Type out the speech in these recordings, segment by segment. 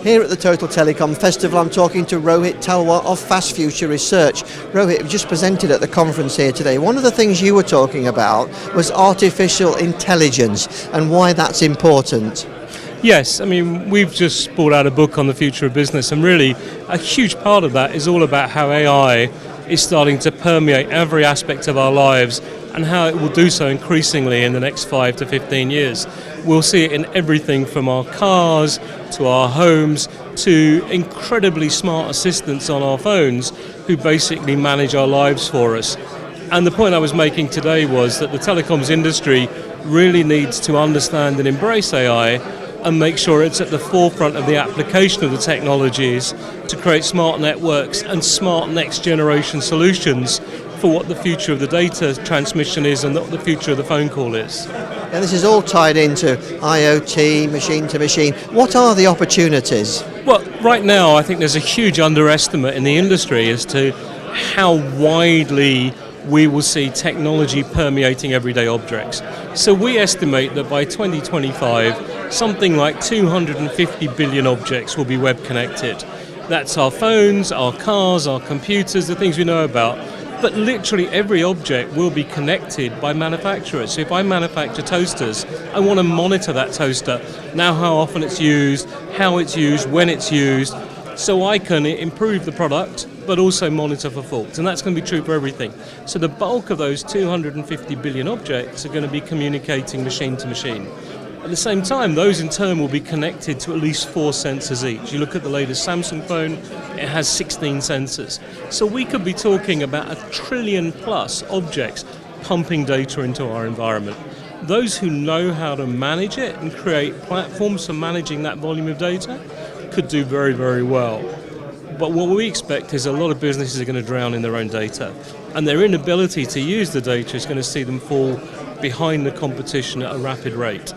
Here at the Total Telecom Festival, I'm talking to Rohit Talwar of Fast Future Research. Rohit, you just presented at the conference here today. One of the things you were talking about was artificial intelligence and why that's important. Yes, I mean, we've just brought out a book on the future of business, and really a huge part of that is all about how AI is starting to permeate every aspect of our lives and how it will do so increasingly in the next 5 to 15 years. We'll see it in everything from our cars to our homes to incredibly smart assistants on our phones who basically manage our lives for us. And the point I was making today was that the telecoms industry really needs to understand and embrace AI and make sure it's at the forefront of the application of the technologies to create smart networks and smart next generation solutions for what the future of the data transmission is and what the future of the phone call is. And this is all tied into IoT, machine to machine. What are the opportunities? Well, right now I think there's a huge underestimate in the industry as to how widely we will see technology permeating everyday objects. So we estimate that by 2025, something like 250 billion objects will be web connected. That's our phones, our cars, our computers, the things we know about. But literally every object will be connected by manufacturers. So if I manufacture toasters, I want to monitor that toaster, now how often it's used, how it's used, when it's used, so I can improve the product, but also monitor for faults. And that's going to be true for everything. So the bulk of those 250 billion objects are going to be communicating machine to machine. At the same time, those in turn will be connected to at least 4 sensors each. You look at the latest Samsung phone, it has 16 sensors. So we could be talking about 1 trillion plus objects pumping data into our environment. Those who know how to manage it and create platforms for managing that volume of data could do very, very well. But what we expect is a lot of businesses are going to drown in their own data, and their inability to use the data is going to see them fall behind the competition at a rapid rate.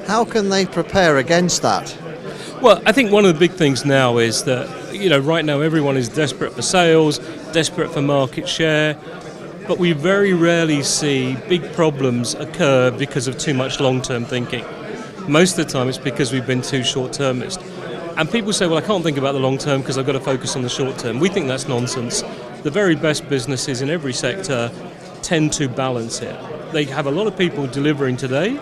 How can they prepare against that? Well, I think one of the big things now is that, right now everyone is desperate for sales, desperate for market share, but we very rarely see big problems occur because of too much long-term thinking. Most of the time it's because we've been too short-termist. And people say, well, I can't think about the long term because I've got to focus on the short term. We think that's nonsense. The very best businesses in every sector tend to balance it. They have a lot of people delivering today,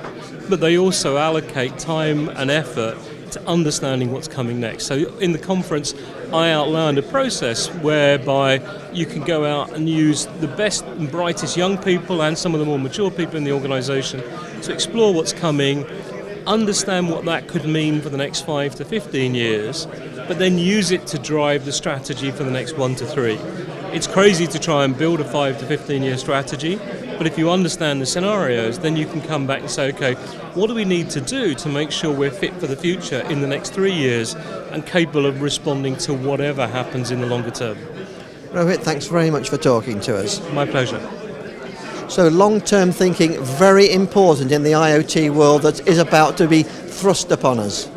but they also allocate time and effort to understanding what's coming next. So in the conference, I outlined a process whereby you can go out and use the best and brightest young people and some of the more mature people in the organization to explore what's coming, understand what that could mean for the next 5 to 15 years, but then use it to drive the strategy for the next 1 to 3. It's crazy to try and build a 5 to 15 year strategy, but if you understand the scenarios, then you can come back and say, okay, what do we need to do to make sure we're fit for the future in the next 3 years and capable of responding to whatever happens in the longer term? Rohit, thanks very much for talking to us. My pleasure. So long-term thinking, very important in the IoT world that is about to be thrust upon us.